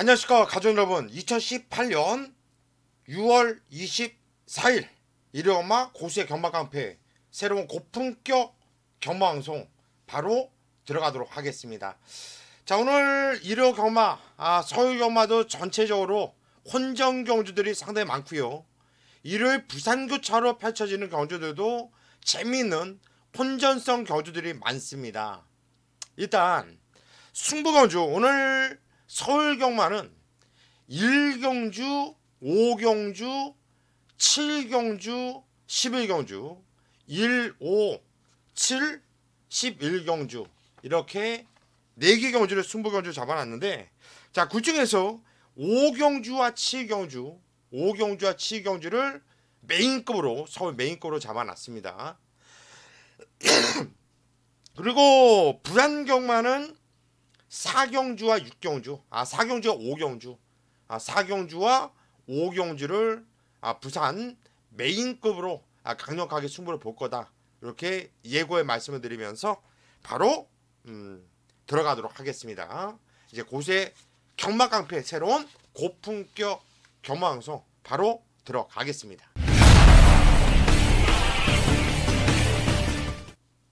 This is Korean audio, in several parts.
안녕하십니까 가족 여러분. 2018년 6월 24일 일요엄마 고수의 경마깡패 새로운 고품격 경마방송 바로 들어가도록 하겠습니다. 자, 오늘 일요 경마 서울 경마도 전체적으로 혼전 경주들이 상당히 많고요. 일요일 부산교차로 펼쳐지는 경주들도 재미있는 혼전성 경주들이 많습니다. 일단 승부경주, 오늘 서울 경마는 1경주, 5경주, 7경주, 11경주, 1, 5, 7, 11경주 이렇게 4개 경주를 승부경주 잡아놨는데, 자, 그 중에서 5경주와 7경주, 5경주와 7경주를 메인급으로, 서울 메인급으로 잡아놨습니다. 그리고 부산경마는 4경주와 6경주, 4경주와 5경주, 4경주와 5경주를 부산 메인급으로 강력하게 승부를 볼 거다, 이렇게 예고의 말씀을 드리면서 바로 들어가도록 하겠습니다. 이제 고수의 경마깡패 새로운 고품격 경마방송 바로 들어가겠습니다.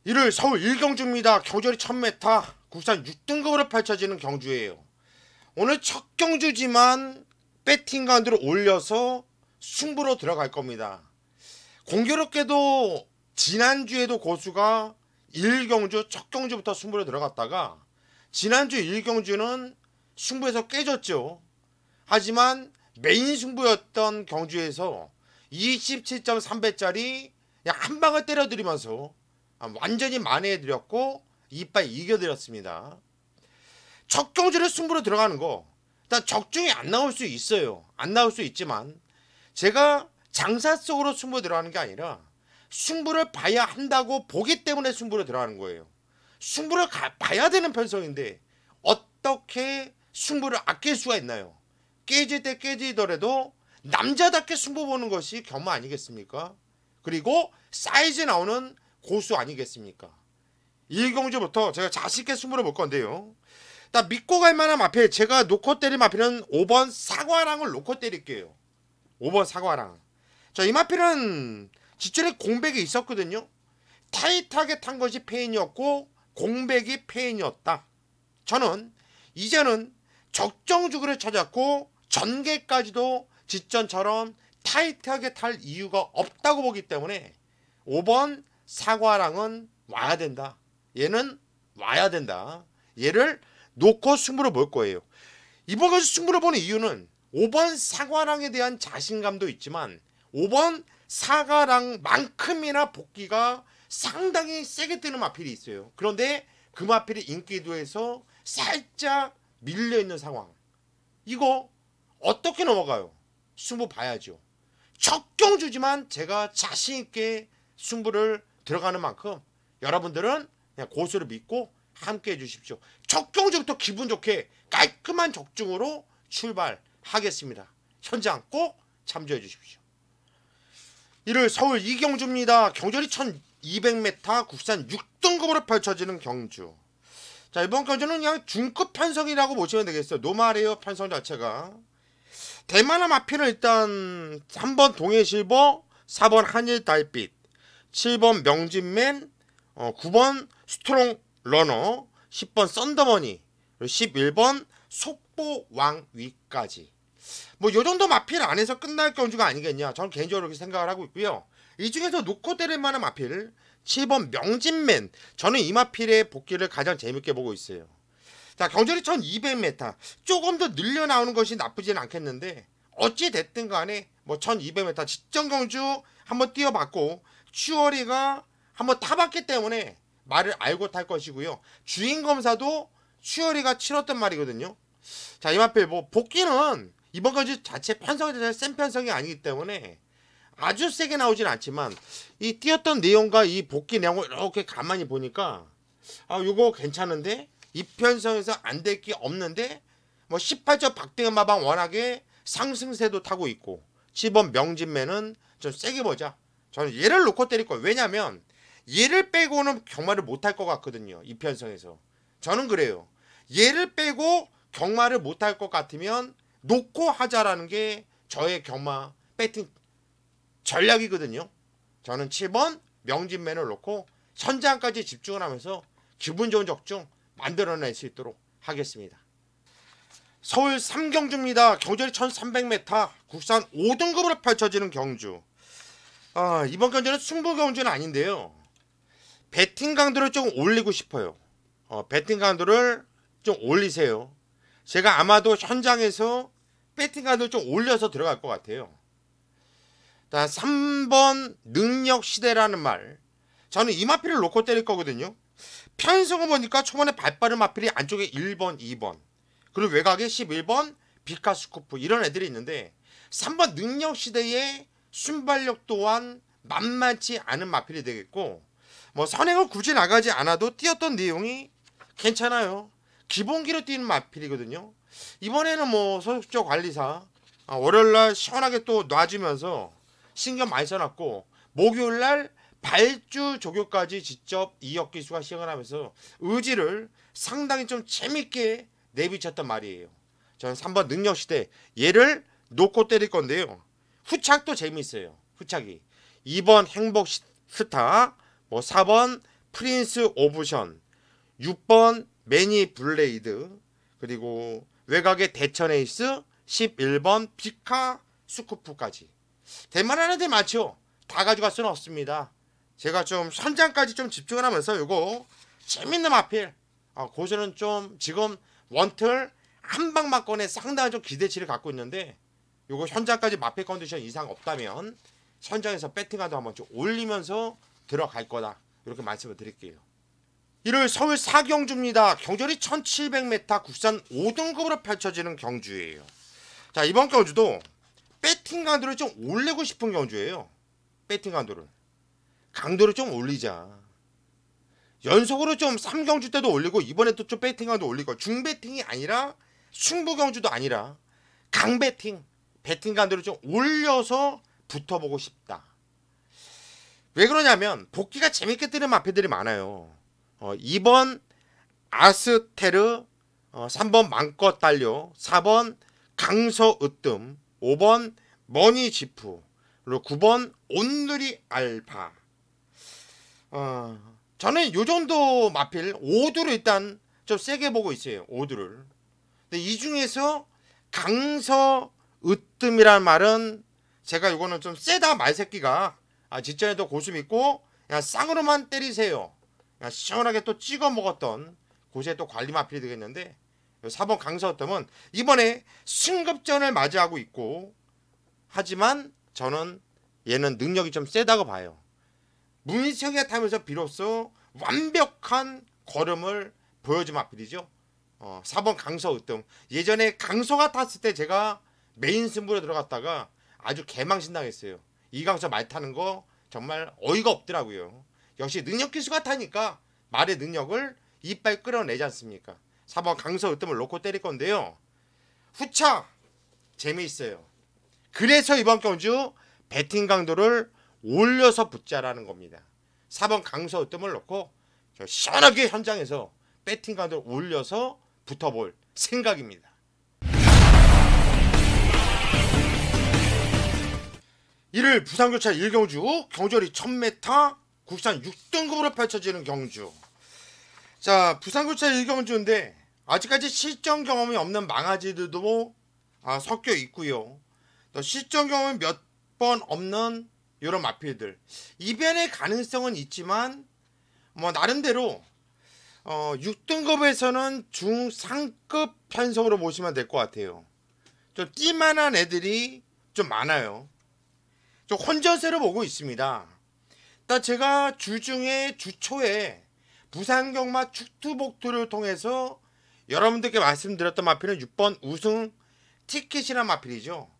일요일 서울 1경주입니다. 경주리 1000m 국산 6등급으로 펼쳐지는 경주예요. 오늘 첫 경주지만 배팅 가운데로 올려서 승부로 들어갈 겁니다. 공교롭게도 지난주에도 고수가 1경주 첫 경주부터 승부로 들어갔다가 지난주 1경주는 승부에서 깨졌죠. 하지만 메인 승부였던 경주에서 27.3배짜리 그냥 한 방을 때려드리면서 완전히 만회해드렸고 이빨 이겨드렸습니다. 첫 경주를 승부로 들어가는 거 일단 적중이 안 나올 수 있어요. 안 나올 수 있지만 제가 장사 속으로 승부로 들어가는 게 아니라 승부를 봐야 한다고 보기 때문에 승부로 들어가는 거예요. 승부를 봐야 되는 편성인데 어떻게 승부를 아낄 수가 있나요? 깨질 때 깨지더라도 남자답게 승부 보는 것이 경마 아니겠습니까? 그리고 사이즈 나오는 고수 아니겠습니까? 1경주부터 제가 자신있게 승부를 볼 건데요. 나 믿고 갈만한 마필, 제가 놓고 때릴 마필은 5번 사과랑을 놓고 때릴게요. 5번 사과랑. 자, 이 마필은 직전에 공백이 있었거든요. 타이트하게 탄 것이 페인이었고 공백이 페인이었다. 저는 이제는 적정주구를 찾았고 전개까지도 직전처럼 타이트하게 탈 이유가 없다고 보기 때문에 5번 사과랑은 와야 된다. 얘는 와야 된다. 얘를 놓고 승부를 볼 거예요. 이번 것을 승부를 보는 이유는 5번 사과랑에 대한 자신감도 있지만 5번 사과랑만큼이나 복귀가 상당히 세게 뜨는 마필이 있어요. 그런데 그 마필이 인기도에서 살짝 밀려있는 상황. 이거 어떻게 넘어가요? 승부 봐야죠. 첫 경주지만 제가 자신있게 승부를 들어가는 만큼 여러분들은 그냥 고수를 믿고 함께 해주십시오. 첫 경주부터 기분 좋게 깔끔한 적중으로 출발하겠습니다. 현장 꼭 참조해 주십시오. 일요일 서울 2경주입니다. 경주리 1200m 국산 6등급으로 펼쳐지는 경주. 자, 이번 경주는 그냥 중급 편성이라고 보시면 되겠어요. 노말이에요, 편성 자체가. 대만한 마필은 일단 3번 동해실버, 4번 한일달빛, 7번 명진맨, 9번 스트롱 러너, 10번 썬더머니, 11번 속보왕위까지. 뭐 요정도 마필 안에서 끝날 경주가 아니겠냐, 저는 개인적으로 그렇게 생각을 하고 있고요. 이 중에서 놓고 때릴 만한 마필 7번 명진맨, 저는 이 마필의 복귀를 가장 재밌게 보고 있어요. 자, 경주리 1200m 조금 더 늘려 나오는 것이 나쁘진 않겠는데 어찌 됐든 간에 뭐 1200m 직전 경주 한번 뛰어봤고 추월이가 한번 타봤기 때문에 말을 알고 탈 것이고요. 주인검사도 추월이가 치렀던 말이거든요. 자, 이 마필 뭐 복귀는 이번 경주 자체 편성이 자체 센 편성이 아니기 때문에 아주 세게 나오진 않지만 이 뛰었던 내용과 이 복귀 내용을 이렇게 가만히 보니까 요거 괜찮은데 이 편성에서 안 될 게 없는데 뭐 18점 박등현 마방 워낙에 상승세도 타고 있고 7번 명진맨은 좀 세게 보자. 저는 얘를 놓고 때릴 거예요. 왜냐면 얘를 빼고는 경마를 못할 것 같거든요. 이 편성에서. 저는 그래요. 얘를 빼고 경마를 못할 것 같으면 놓고 하자라는 게 저의 경마 배팅 전략이거든요. 저는 7번 명진맨을 놓고 현장까지 집중을 하면서 기분 좋은 적중 만들어낼 수 있도록 하겠습니다. 서울 3경주입니다. 경주리 1300m 국산 5등급으로 펼쳐지는 경주. 이번 경주는 승부 경주는 아닌데요. 배팅 강도를 좀 올리고 싶어요. 배팅 강도를 좀 올리세요. 제가 아마도 현장에서 배팅 강도를 좀 올려서 들어갈 것 같아요. 3번 능력시대라는 말. 저는 이 마필을 놓고 때릴 거거든요. 편성을 보니까 초반에 발빠른 마필이 안쪽에 1번, 2번 그리고 외곽에 11번 비카스코프 이런 애들이 있는데 3번 능력시대의 순발력 또한 만만치 않은 마필이 되겠고 뭐 선행을 굳이 나가지 않아도 뛰었던 내용이 괜찮아요. 기본기로 뛰는 마필이거든요. 이번에는 뭐 소속적 관리사 월요일날 시원하게 또 놔주면서 신경 많이 써놨고 목요일날 발주 조교까지 직접 이혁 기수가 시행을 하면서 의지를 상당히 좀 재밌게 내비쳤단 말이에요. 저는 3번 능력시대 얘를 놓고 때릴 건데요. 후착도 재밌어요. 후착이 2번 행복스타, 뭐 4번 프린스 오브션, 6번 매니 블레이드, 그리고 외곽의 대천에이스 11번 비카 스쿠프까지. 대만하는 데 많죠. 다 가져갈 수는 없습니다. 제가 좀 현장까지 좀 집중을 하면서 요거 재밌는 마필 고수는 좀 지금 원틀 한 방만 꺼내 상당한 좀 기대치를 갖고 있는데 요거 현장까지 마필 컨디션 이상 없다면 현장에서 배팅하도 한번 좀 올리면서 들어갈 거다 이렇게 말씀을 드릴게요. 일요일 서울 4경주입니다. 경주리 1700m 국산 5등급으로 펼쳐지는 경주예요. 자, 이번 경주도 배팅 강도를 좀 올리고 싶은 경주예요. 배팅 강도를 좀 올리자. 연속으로 좀 3경주 때도 올리고 이번에 또 좀 배팅 강도 올리고 중배팅이 아니라 승부경주도 아니라 강배팅 배팅 강도를 좀 올려서 붙어보고 싶다. 왜 그러냐면 복귀가 재밌게 뜨는 마패들이 많아요. 2번 아스테르, 3번 맘껏 달려, 4번 강서 으뜸, 5번 머니지프, 그리고 9번 온누리 알파. 저는 요정도 마필 5두를 일단 좀 세게 보고 있어요. 5두를. 근데 이 중에서 강서 으뜸이란 말은 제가 요거는 좀 세다 말새끼가 직전에도 고수 믿고 그냥 쌍으로만 때리세요. 그냥 시원하게 또 찍어 먹었던 곳에 또 관리 마필이 되겠는데 4번 강서 으뜸은 이번에 승급전을 맞이하고 있고 하지만 저는 얘는 능력이 좀 세다고 봐요. 문세경이 타면서 비로소 완벽한 걸음을 보여준 마필이죠. 4번 강서 으뜸. 예전에 강서가 탔을 때 제가 메인 승부로 들어갔다가 아주 개망신당했어요. 이강서 말 타는 거 정말 어이가 없더라고요. 역시 능력 기수가 타니까 말의 능력을 이빨 끌어내지 않습니까? 4번 강서 으뜸을 놓고 때릴 건데요. 후차 재미있어요. 그래서 이번 경주 배팅 강도를 올려서 붙자라는 겁니다. 4번 강서 으뜸을 놓고 시원하게 현장에서 배팅 강도를 올려서 붙어볼 생각입니다. 이를 부산교차 1경주 경주리 1000m 국산 6등급으로 펼쳐지는 경주. 자, 부산교차 1경주인데 아직까지 실전 경험이 없는 망아지들도 섞여 있고요. 또 실전 경험이 몇 번 없는 이런 마필들. 이변의 가능성은 있지만 뭐 나름대로 6등급에서는 중상급 편성으로 보시면 될 것 같아요. 좀 띠만한 애들이 좀 많아요. 좀 혼전세로 보고 있습니다. 일단 제가 주중에 주초에 부산경마 축투복투를 통해서 여러분들께 말씀드렸던 마필은 6번 우승 티켓이란 마필이죠.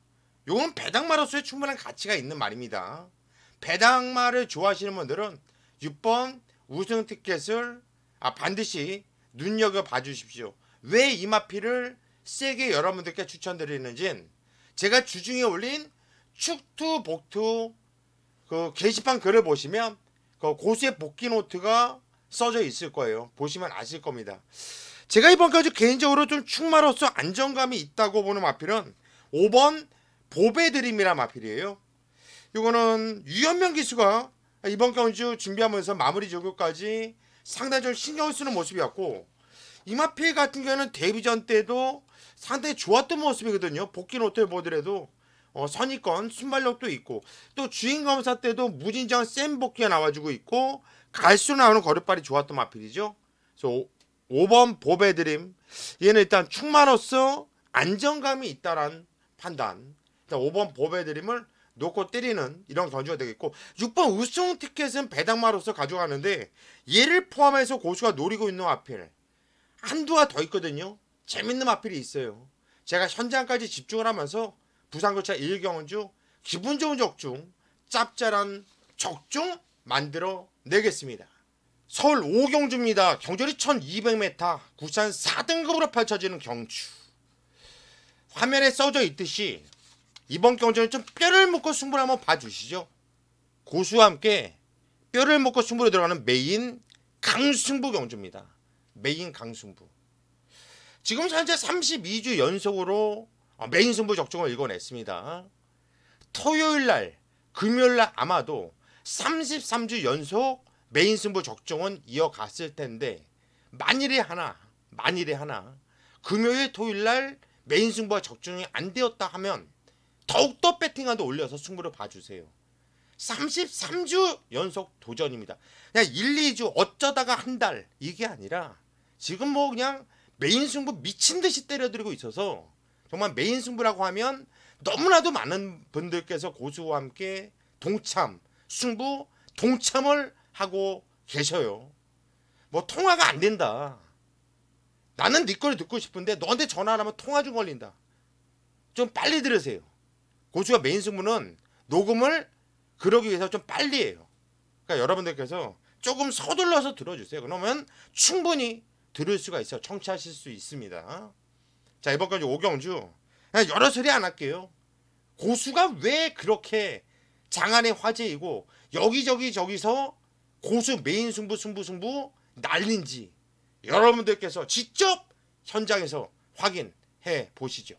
이건 배당마로서의 충분한 가치가 있는 말입니다. 배당마를 좋아하시는 분들은 6번 우승 티켓을 반드시 눈여겨봐 주십시오. 왜 이 마필을 세게 여러분들께 추천드리는지는 제가 주중에 올린 축투 복투 그 게시판 글을 보시면 그 고수의 복귀 노트가 써져 있을 거예요. 보시면 아실 겁니다. 제가 이번 경주 개인적으로 좀 충마로서 안정감이 있다고 보는 마필은 5번 보배드림이란 마필이에요. 이거는 유현명 기수가 이번 경주 준비하면서 마무리 조교까지 상당히 좀 신경을 쓰는 모습이었고, 이 마필 같은 경우는 데뷔전 때도 상당히 좋았던 모습이거든요. 복귀 노트를 보더라도 선입권 순발력도 있고, 또 주인검사 때도 무진장 센 복귀가 나와주고 있고, 갈수록 나오는 거릇발이 좋았던 마필이죠. 그래서 5번 보배드림, 얘는 일단 충마로서 안정감이 있다란 판단. 일단 5번 보배드림을 놓고 때리는 이런 경주가 되겠고, 6번 우승 티켓은 배당마로서 가져가는데, 얘를 포함해서 고수가 노리고 있는 마필 한두가 더 있거든요. 재밌는 마필이 있어요. 제가 현장까지 집중을 하면서 부산교차 1경주 기분 좋은 적중, 짭짤한 적중 만들어 내겠습니다. 서울 5경주입니다. 경절이 1200m, 구산 4등급으로 펼쳐지는 경주. 화면에 써져 있듯이 이번 경주는 좀 뼈를 먹고 승부를 한번 봐주시죠. 고수와 함께 뼈를 먹고 승부로 들어가는 메인 강승부 경주입니다. 메인 강승부. 지금 현재 32주 연속으로 메인 승부 적중을 읽어냈습니다. 토요일날, 금요일날 아마도 33주 연속 메인 승부 적중은 이어갔을 텐데, 만일에 하나 금요일 토요일날 메인 승부가 적중이 안 되었다 하면 더욱더 배팅한도 올려서 승부를 봐주세요. 33주 연속 도전입니다. 그냥 1, 2주 어쩌다가 한 달 이게 아니라 지금 뭐 그냥 메인 승부 미친듯이 때려드리고 있어서, 정말 메인 승부라고 하면 너무나도 많은 분들께서 고수와 함께 승부 동참을 하고 계셔요. 뭐 통화가 안 된다, 나는 네 거를 듣고 싶은데 너한테 전화 안 하면 통화 중 걸린다, 좀 빨리 들으세요. 고수가 메인 승부는 녹음을 그러기 위해서 좀 빨리 해요. 그러니까 여러분들께서 조금 서둘러서 들어주세요. 그러면 충분히 들을 수가 있어요. 청취하실 수 있습니다. 자, 이번까지 5경주 그냥 여러 소리 안 할게요. 고수가 왜 그렇게 장안의 화제이고 여기저기서 고수 메인 승부 난린지 여러분들께서 직접 현장에서 확인해 보시죠.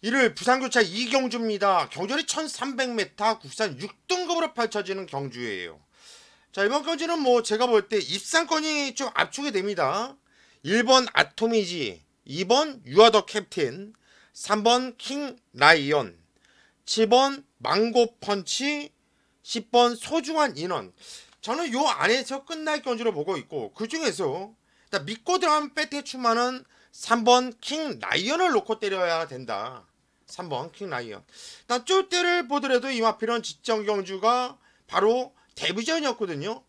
이를 부산교차 2경주입니다. 경절이 1300m, 국산 6등급으로 펼쳐지는 경주예요. 자, 이번 경주는 뭐 제가 볼 때 입상권이 좀 압축이 됩니다. 1번 아토미지, 2번 유아더 캡틴, 3번 킹 라이언, 7번 망고 펀치, 10번 소중한 인원. 저는 요 안에서 끝날 경주를 보고 있고, 그 중에서 믿고 들어가면 배팅에 출마는 3번 킹 라이언을 놓고 때려야 된다. 3번 킹 라이언. 일단 쫄대를 보더라도 이 마필은 직전 경주가 바로 데뷔전이었거든요.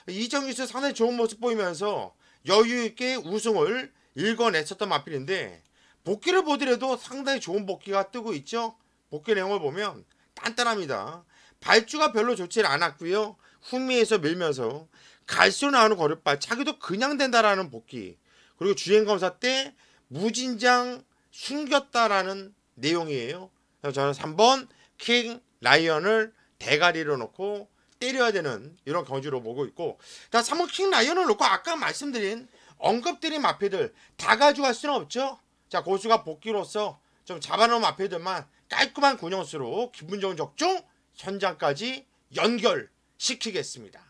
이정규에서 상당히 좋은 모습 보이면서 여유있게 우승을 읽어냈었던 마필인데, 복귀를 보더라도 상당히 좋은 복귀가 뜨고 있죠. 복귀 내용을 보면 단단합니다. 발주가 별로 좋지 않았고요. 훈미에서 밀면서 갈수록 나오는 거릇발, 자기도 그냥 된다라는 복귀, 그리고 주행검사 때 무진장 숨겼다라는 내용이에요. 그래서 저는 3번 킹 라이언을 대가리로 놓고 때려야 되는 이런 경주로 보고 있고, 3번 킹 라이언을 놓고 아까 말씀드린 언급드린 마필들 다 가져갈 수는 없죠. 자, 고수가 복귀로서 좀 잡아놓은 마필들만 깔끔한 군용수로 기분 좋은 적중 현장까지 연결시키겠습니다.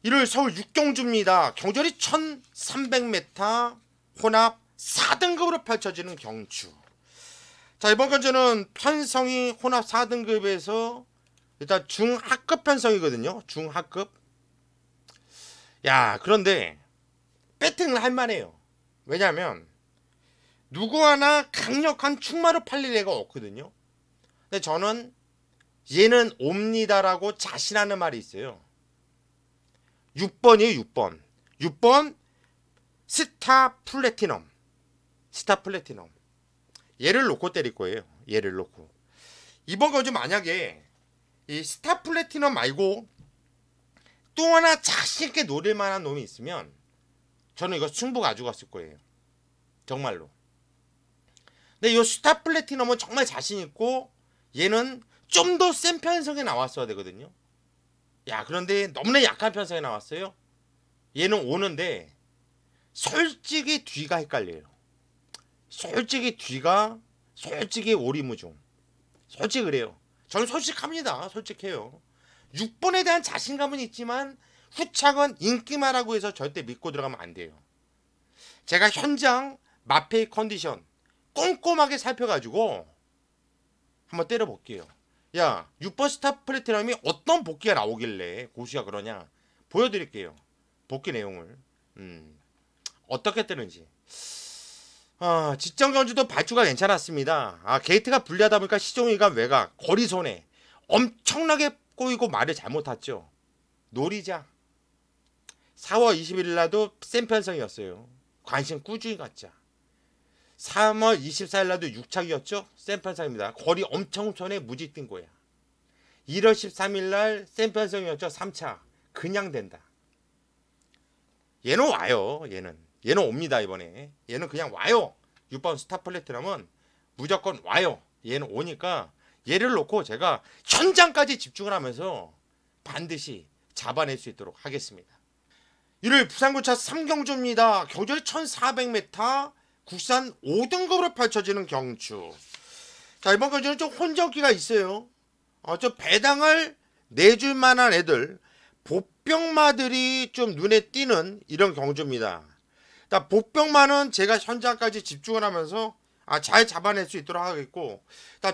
이를 서울 6경주입니다. 경절이 1300m, 혼합 4등급으로 펼쳐지는 경주. 자, 이번 경주는 편성이 혼합 4등급에서 일단 중하급 편성이거든요. 중하급. 야, 그런데 배팅을 할만해요. 왜냐하면 누구 하나 강력한 충마로 팔릴 애가 없거든요. 근데 저는 얘는 옵니다라고 자신하는 말이 있어요. 6번이에요. 6번 스타 플래티넘. 얘를 놓고 때릴 거예요. 얘를 놓고. 이번 경주 만약에 이 스타 플래티넘 말고 또 하나 자신있게 노릴 만한 놈이 있으면 저는 이거 승부 가져갔을 거예요. 정말로. 근데 이 스타 플래티넘은 정말 자신있고 얘는 좀 더 센 편성에 나왔어야 되거든요. 야, 그런데 너무나 약한 편성에 나왔어요. 얘는 오는데 솔직히 뒤가 헷갈려요. 솔직히 오리무중. 솔직히 그래요. 저는 솔직합니다. 솔직해요. 6번에 대한 자신감은 있지만 후착은 인기만하고 해서 절대 믿고 들어가면 안 돼요. 제가 현장 마페이 컨디션 꼼꼼하게 살펴가지고 한번 때려볼게요. 야, 6번 스타 플래티넘이 어떤 복귀가 나오길래 고수가 그러냐 보여드릴게요. 복귀 내용을 어떻게 뜨는지. 지정 경주도 발주가 괜찮았습니다. 게이트가 불리하다 보니까 시종일관 외곽 거리 손해 엄청나게 꼬이고 말을 잘못 탔죠. 놀이자 4월 21일 날도 센 편성이었어요. 관심 꾸준히 갖자. 3월 24일 날도 6착이었죠. 센 편성입니다. 거리 엄청 손해 무지 뛴 거야. 1월 13일 날 센 편성이었죠. 3차 그냥 된다. 얘는 와요. 얘는 옵니다. 이번에 얘는 그냥 와요. 6번 스타 플래티넘은 무조건 와요. 얘는 오니까 얘를 놓고 제가 현장까지 집중을 하면서 반드시 잡아낼 수 있도록 하겠습니다. 일요일 부산고차 3경주입니다. 경주이 1400m 국산 5등급으로 펼쳐지는 경주. 자, 이번 경주는 좀 혼전기가 있어요. 좀 배당을 내줄 만한 애들, 보병마들이 좀 눈에 띄는 이런 경주입니다. 보병마는 제가 현장까지 집중을 하면서 잘 잡아낼 수 있도록 하겠고,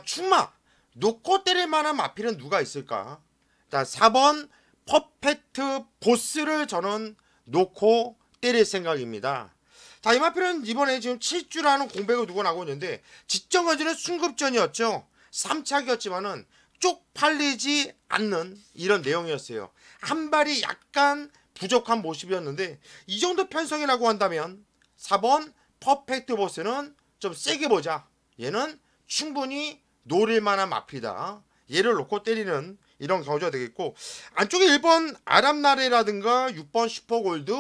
추마 놓고 때릴 만한 마필은 누가 있을까? 4번 퍼펙트 보스를 저는 놓고 때릴 생각입니다. 이 마필은 이번에 지금 7주라는 공백을 두고 나오고 있는데 직전까지는 순급전이었죠. 3착이었지만은 쪽팔리지 않는 이런 내용이었어요. 한 발이 약간 부족한 모습이었는데 이 정도 편성이라고 한다면 4번 퍼펙트 보스는 좀 세게 보자. 얘는 충분히 노릴 만한 마필이다. 얘를 놓고 때리는 이런 경우가 되겠고, 안쪽에 1번 아랍나레라든가 6번 슈퍼골드,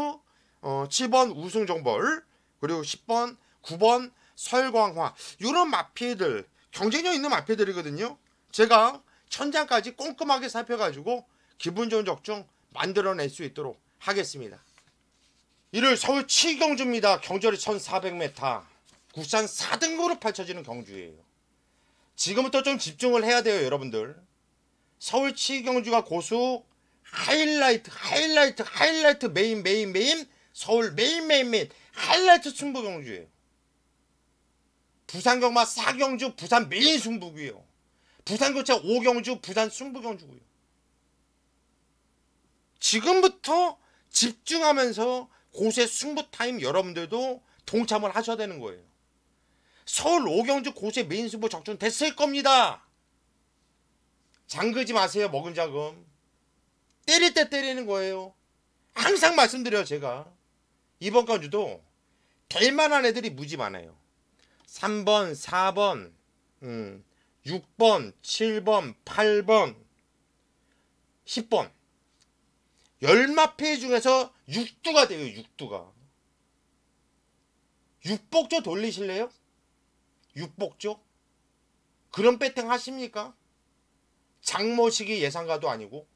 7번 우승정벌, 그리고 10번 9번 설광화, 이런 마필들 경쟁력 있는 마필들이거든요. 제가 천장까지 꼼꼼하게 살펴가지고 기분 좋은 적중 만들어낼 수 있도록 하겠습니다. 일요일 서울 7경주입니다. 경주거리 1400m 국산 4등급으로 펼쳐지는 경주예요. 지금부터 좀 집중을 해야 돼요. 여러분들, 서울 7경주가 고수 하이라이트 메인 서울 메인 하이라이트 승부 경주예요. 부산 경마 4경주 부산 메인 승부고요. 부산 교차 5경주 부산 승부 경주고요. 지금부터 집중하면서 고수의 승부 타임 여러분들도 동참을 하셔야 되는 거예요. 서울 5경주 고수의 메인 승부 적중 됐을 겁니다. 잠그지 마세요. 먹은 자금 때릴 때 때리는 거예요. 항상 말씀드려요. 제가 이번 경주도 될 만한 애들이 무지 많아요. 3번 4번 6번 7번 8번 10번 10마필 중에서 6두가 돼요. 6두가 6복조 돌리실래요? 6복조? 그런 배팅 하십니까? 장모시기 예상가도 아니고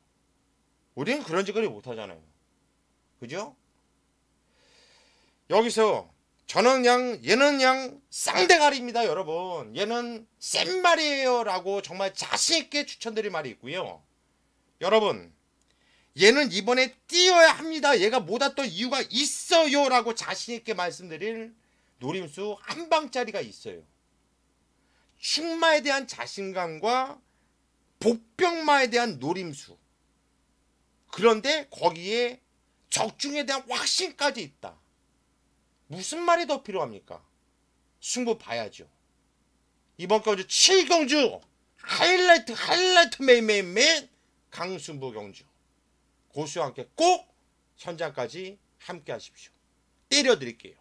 우리는 그런 짓거리 못하잖아요. 그죠? 여기서 저는 얘는 그냥 쌍대가리입니다. 여러분, 얘는 센 말이에요 라고 정말 자신있게 추천드릴 말이 있고요. 여러분, 얘는 이번에 뛰어야 합니다. 얘가 못 왔던 이유가 있어요 라고 자신있게 말씀드릴 노림수 한 방짜리가 있어요. 충마에 대한 자신감과 복병마에 대한 노림수, 그런데 거기에 적중에 대한 확신까지 있다. 무슨 말이 더 필요합니까? 승부 봐야죠. 이번 경주 7경주 하이라이트 메인 강승부 경주, 고수와 함께 꼭 현장까지 함께 하십시오. 때려드릴게요.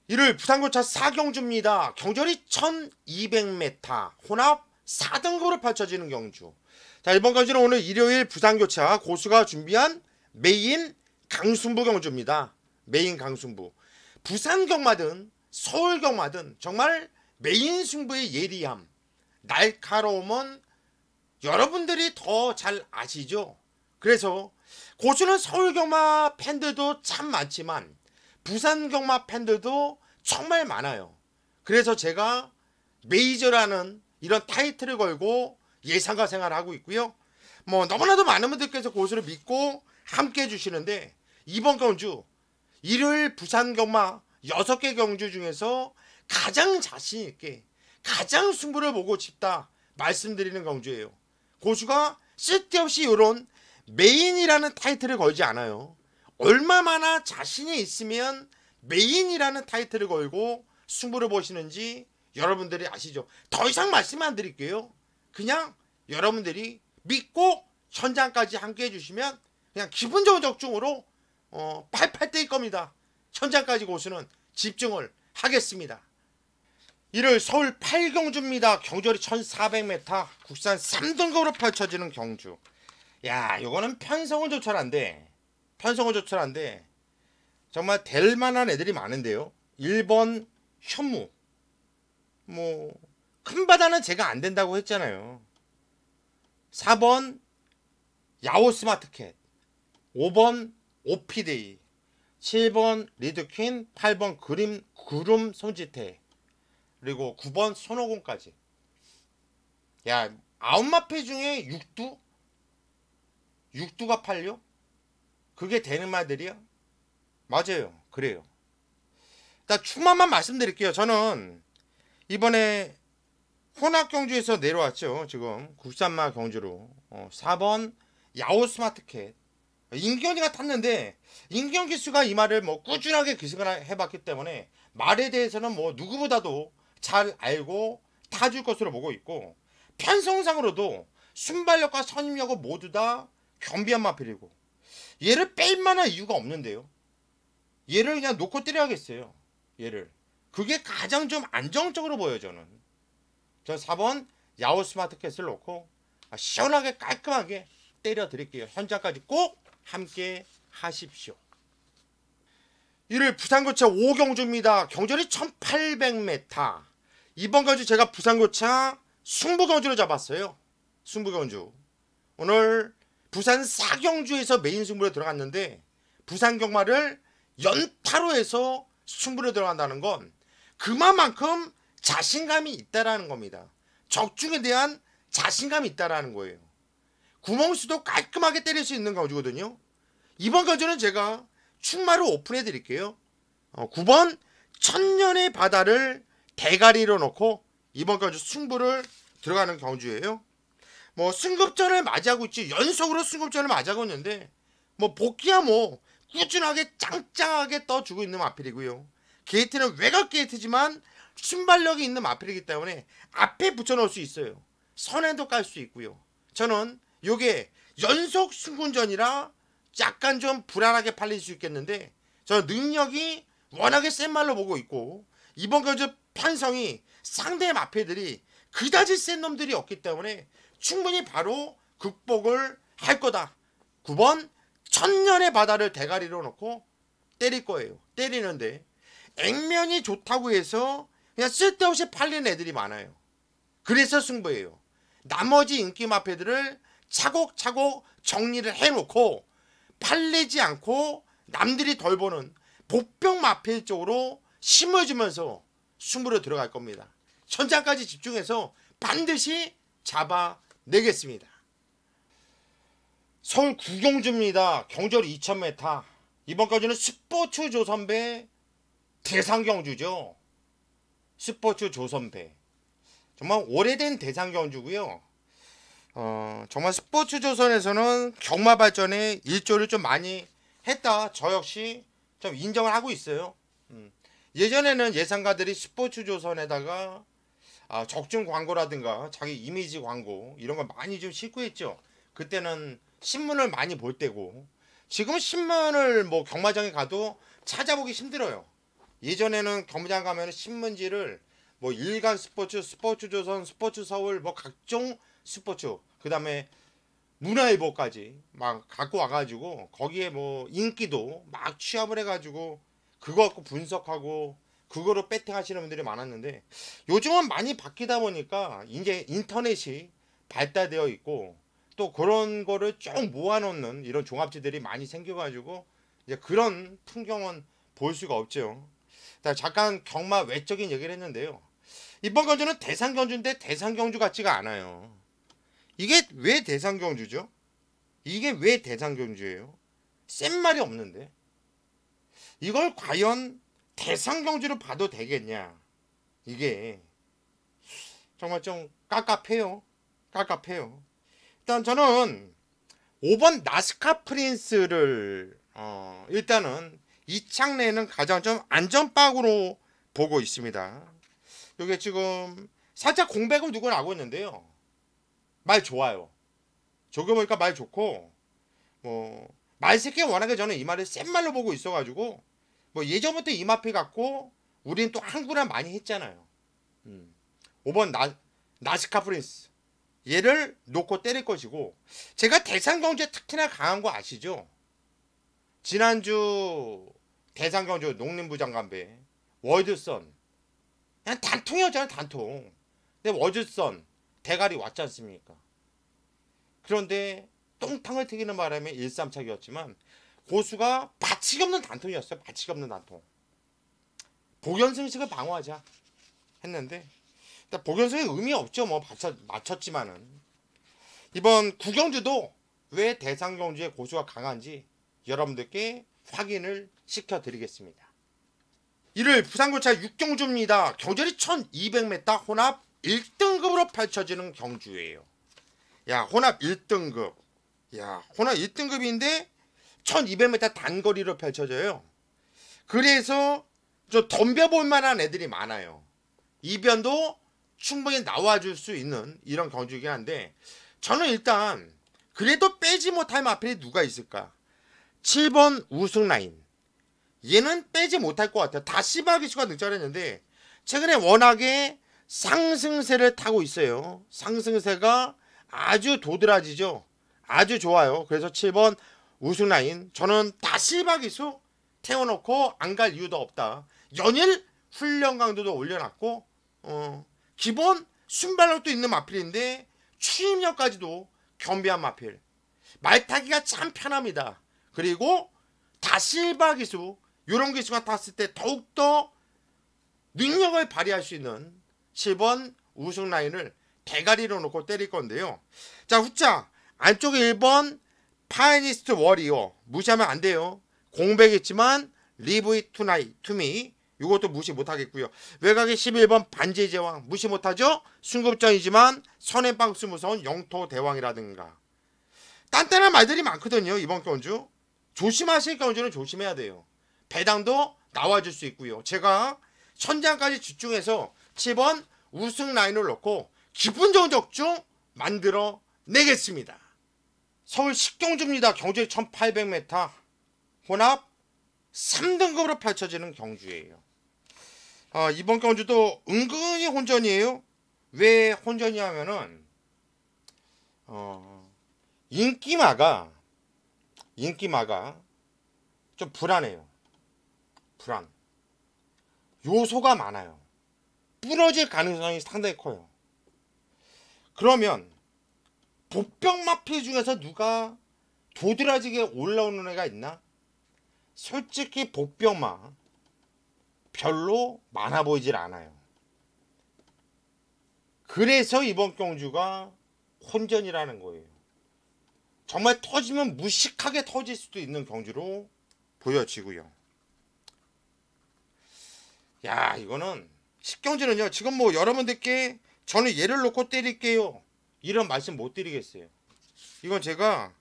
일요일 부산고차 4경주입니다. 경주거리 1200m 혼합 4등급으로 펼쳐지는 경주. 자, 이번 경주는 오늘 일요일 부산교차 고수가 준비한 메인 강승부 경주입니다. 메인 강승부. 부산 경마든 서울 경마든 정말 메인 승부의 예리함, 날카로움은 여러분들이 더 잘 아시죠. 그래서 고수는 서울 경마 팬들도 참 많지만 부산 경마 팬들도 정말 많아요. 그래서 제가 메이저라는 이런 타이틀을 걸고 예상가 생활을 하고 있고요. 뭐 너무나도 많은 분들께서 고수를 믿고 함께 해주시는데, 이번 경주 일요일 부산 경마 6개 경주 중에서 가장 자신있게 가장 승부를 보고 싶다 말씀드리는 경주예요. 고수가 쓸데없이 이런 메인이라는 타이틀을 걸지 않아요. 얼마나 자신이 있으면 메인이라는 타이틀을 걸고 승부를 보시는지 여러분들이 아시죠? 더 이상 말씀 안 드릴게요. 그냥 여러분들이 믿고 현장까지 함께 해주시면 그냥 기분 좋은 적중으로 팔팔 뛸 겁니다. 현장까지 고수는 집중을 하겠습니다. 일요일 서울 8경주입니다. 경주거리 1400m, 국산 3등급으로 펼쳐지는 경주. 야, 요거는 편성은 조철한데 정말 될 만한 애들이 많은데요. 1번 현무, 뭐 큰 바다는 제가 안 된다고 했잖아요. 4번 야오 스마트캣, 5번 오피데이, 7번 리드퀸, 8번 구름 손짓해, 그리고 9번 손오공까지. 야, 9마패 중에 6두가 팔려? 그게 되는 말들이야? 맞아요. 그래요. 일단 추마만 말씀드릴게요. 저는 이번에 혼합경주에서 내려왔죠. 지금 국산마 경주로 4번 야오 스마트캣, 임경기가 탔는데 임경기 수가 이 말을 뭐 꾸준하게 기승을 해봤기 때문에 말에 대해서는 뭐 누구보다도 잘 알고 타줄 것으로 보고 있고, 편성상으로도 순발력과 선임력은 모두 다 겸비한 마필이고, 얘를 뺄 만한 이유가 없는데요. 얘를 그냥 놓고 때려야겠어요. 얘를. 그게 가장 좀 안정적으로 보여요. 전 4번 야오 스마트캣을 놓고 시원하게 깔끔하게 때려 드릴게요. 현장까지 꼭 함께 하십시오. 일요일 부산고차 5경주입니다. 경주거리 1800m. 이번 경주 제가 부산고차 승부경주로 잡았어요. 승부경주. 오늘 부산 4경주에서 메인 승부로 들어갔는데, 부산 경마를 연타로 해서 승부로 들어간다는 건 그만큼 자신감이 있다라는 겁니다. 적중에 대한 자신감이 있다라는 거예요. 구멍수도 깔끔하게 때릴 수 있는 경주거든요. 이번 경주는 제가 충마로 오픈해 드릴게요. 9번 천년의 바다를 대가리로 놓고 이번 경주 승부를 들어가는 경주예요. 뭐 승급전을 맞이하고 있지, 연속으로 승급전을 맞이하고 있는데 뭐 복귀야 뭐 꾸준하게 짱짱하게 떠주고 있는 마필이고요. 게이트는 외곽 게이트지만 순발력이 있는 마필이기 때문에 앞에 붙여놓을 수 있어요. 선에도 깔 수 있고요. 저는 요게 연속 승군전이라 약간 좀 불안하게 팔릴 수 있겠는데, 저는 능력이 워낙에 센 말로 보고 있고, 이번 경주 편성이 상대 마필들이 그다지 센 놈들이 없기 때문에 충분히 바로 극복을 할 거다. 9번 천년의 바다를 대가리로 놓고 때릴 거예요. 때리는데 액면이 좋다고 해서 그냥 쓸데없이 팔리는 애들이 많아요. 그래서 승부예요. 나머지 인기 마패들을 차곡차곡 정리를 해놓고 팔리지 않고 남들이 덜 보는 복병 마패 쪽으로 심어주면서 승부로 들어갈 겁니다. 현장까지 집중해서 반드시 잡아내겠습니다. 서울 9경주입니다. 경주거리 2000m. 이번 경주는 스포츠 조선배 대상경주죠. 스포츠 조선배. 정말 오래된 대상경주고요. 정말 스포츠 조선에서는 경마 발전에 일조를 좀 많이 했다. 저 역시 좀 인정을 하고 있어요. 예전에는 예상가들이 스포츠 조선에다가 적중 광고라든가 자기 이미지 광고 이런 거 많이 좀 싣고 했죠. 그때는 신문을 많이 볼 때고, 지금 신문을 뭐 경마장에 가도 찾아보기 힘들어요. 예전에는 경마장 가면 신문지를 뭐 일간 스포츠, 스포츠 조선, 스포츠 서울, 뭐 각종 스포츠, 그 다음에 문화일보까지 막 갖고 와가지고 거기에 뭐 인기도 막 취합을 해가지고 그거 갖고 분석하고 그거로 배팅하시는 분들이 많았는데, 요즘은 많이 바뀌다 보니까 이제 인터넷이 발달되어 있고 또 그런 거를 쭉 모아놓는 이런 종합지들이 많이 생겨가지고 이제 그런 풍경은 볼 수가 없죠. 잠깐 경마 외적인 얘기를 했는데요. 이번 경주는 대상 경주인데 대상 경주 같지가 않아요. 이게 왜 대상 경주죠? 이게 왜 대상 경주예요? 센 말이 없는데 이걸 과연 대상 경주로 봐도 되겠냐? 이게 정말 좀 깝깝해요. 깝깝해요. 일단 저는 5번 나스카 프린스를 일단은 이 창내는 가장 좀 안전박으로 보고 있습니다. 이게 지금 살짝 공백을 두고 나고 있는데요. 말 좋아요. 저기 보니까 말 좋고 말새끼가 워낙에 저는 이 말을 센 말로 보고 있어가지고 예전부터 이 마피 갖고 우리는 또 한구나 많이 했잖아요. 5번 나스카 프린스 얘를 놓고 때릴 것이고 제가 대상경주에 특히나 강한 거 아시죠? 지난주 대상경주 농림부 장관배 월드선 그냥 단통이었잖아요. 단통. 근데 월드선 대가리 왔지 않습니까? 그런데 똥탕을 튀기는 바람에 1-3착이었지만 고수가 바치기 없는 단통이었어요. 바치기 없는 단통. 복연승식을 방어하자 했는데 복연승이 의미 없죠. 맞췄지만은 이번 구경주도 왜 대상경주의 고수가 강한지 여러분들께 확인을 시켜드리겠습니다. 1월 부산고차 6경주입니다. 경절이 1200m 혼합 1등급으로 펼쳐지는 경주예요. 야, 혼합 1등급. 야, 혼합 1등급인데 1200m 단거리로 펼쳐져요. 그래서 좀 덤벼볼 만한 애들이 많아요. 이변도 충분히 나와줄 수 있는 이런 경주이긴 한데 저는 일단 그래도 빼지 못할 마필이 누가 있을까? 7번 우승라인. 얘는 빼지 못할 것 같아요. 다 씨바기수가 등장했는데 최근에 워낙에 상승세를 타고 있어요. 상승세가 아주 도드라지죠. 아주 좋아요. 그래서 7번 우승라인 저는 다 씨바기수 태워놓고 안 갈 이유도 없다. 연일 훈련 강도도 올려놨고 기본 순발력도 있는 마필인데 추임력까지도 겸비한 마필. 말타기가 참 편합니다. 그리고 다실바 기수 이런 기수가 탔을 때 더욱더 능력을 발휘할 수 있는 7번 우승 라인을 대가리로 놓고 때릴 건데요. 자, 후차 안쪽에 1번 파이니스트 워리어 무시하면 안 돼요. 공백했지만 리브 투미 이것도 무시 못하겠고요. 외곽에 11번 반지의 제왕 무시 못하죠. 순급전이지만 선행방수 무서운 영토 대왕이라든가 딴딴한 말들이 많거든요. 이번 경주 조심하실 경주는 조심해야 돼요. 배당도 나와줄 수 있고요. 제가 천장까지 집중해서 7번 우승 라인을 넣고 기분 좋은 적중 만들어 내겠습니다. 서울 10경주입니다. 경주의 1800m 혼합 3등급으로 펼쳐지는 경주예요. 이번 경주도 은근히 혼전이에요. 왜 혼전이냐면은 인기마가 좀 불안해요. 불안. 요소가 많아요. 부러질 가능성이 상당히 커요. 그러면 복병마피 중에서 누가 도드라지게 올라오는 애가 있나? 솔직히 복병마 별로 많아 보이질 않아요. 그래서 이번 경주가 혼전이라는 거예요. 정말 터지면 무식하게 터질 수도 있는 경주로 보여지고요. 야, 이거는 10경주는요. 지금 여러분들께 저는 얘를 놓고 때릴게요. 이런 말씀 못 드리겠어요. 이건 제가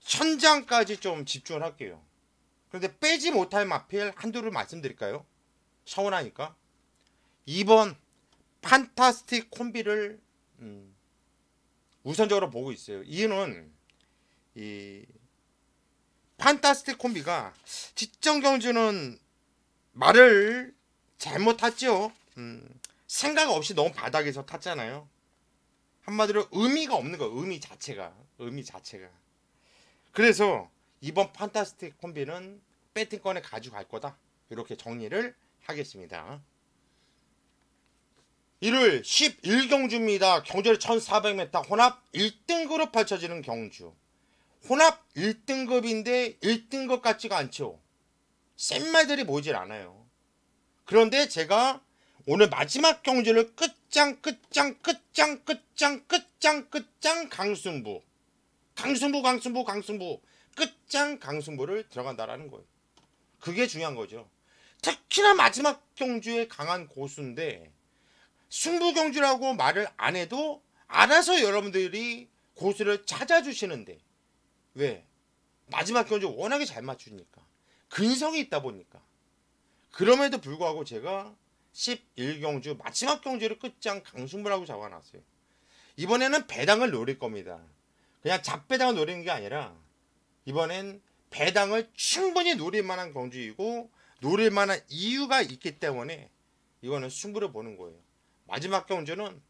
현장까지 좀 집중을 할게요. 그런데 빼지 못할 마필 한두를 말씀드릴까요? 서운하니까 2번 판타스틱 콤비를 우선적으로 보고 있어요. 이유는 이 판타스틱 콤비가 직전 경주는 말을 잘못 탔죠. 생각 없이 너무 바닥에서 탔잖아요. 한마디로 의미가 없는 거예요. 의미 자체가. 그래서 이번 판타스틱 콤비는 배팅권에 가져갈 거다. 이렇게 정리를 하겠습니다. 1월 11경주입니다. 경주의 1400m 혼합 1등급으로 펼쳐지는 경주. 혼합 1등급인데 1등급 같지가 않죠. 센 말들이 보이질 않아요. 그런데 제가 오늘 마지막 경주를 끝장 강승부 끝장 강승부를 들어간다라는 거예요. 그게 중요한 거죠. 특히나 마지막 경주에 강한 고수인데 승부 경주라고 말을 안 해도 알아서 여러분들이 고수를 찾아주시는데 왜? 마지막 경주 워낙에 잘 맞추니까 근성이 있다 보니까. 그럼에도 불구하고 제가 11경주 마지막 경주를 끝장 강승부라고 잡아놨어요. 이번에는 배당을 노릴 겁니다. 그냥 잡배당을 노리는 게 아니라 이번엔 배당을 충분히 노릴 만한 경주이고 노릴 만한 이유가 있기 때문에 이거는 승부를 보는 거예요. 마지막 경주는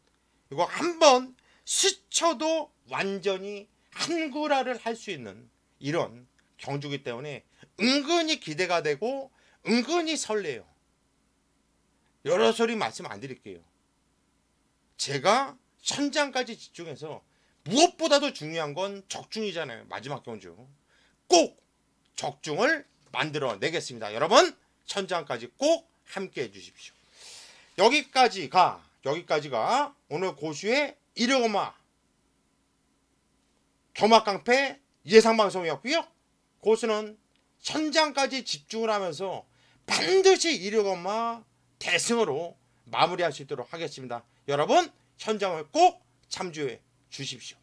이거 한번 스쳐도 완전히 한구라를 할 수 있는 이런 경주이기 때문에 은근히 기대가 되고 은근히 설레요. 여러 소리 말씀 안 드릴게요. 제가 현장까지 집중해서 무엇보다도 중요한 건 적중이잖아요. 마지막 경주. 꼭 적중을 만들어 내겠습니다. 여러분 현장까지 꼭 함께 해주십시오. 여기까지가 오늘 고수의 이르고마 겸학깡패 예상방송이었고요. 고수는 현장까지 집중을 하면서 반드시 이르고마 대승으로 마무리할 수 있도록 하겠습니다. 여러분 현장을 꼭 참조해 주십시오.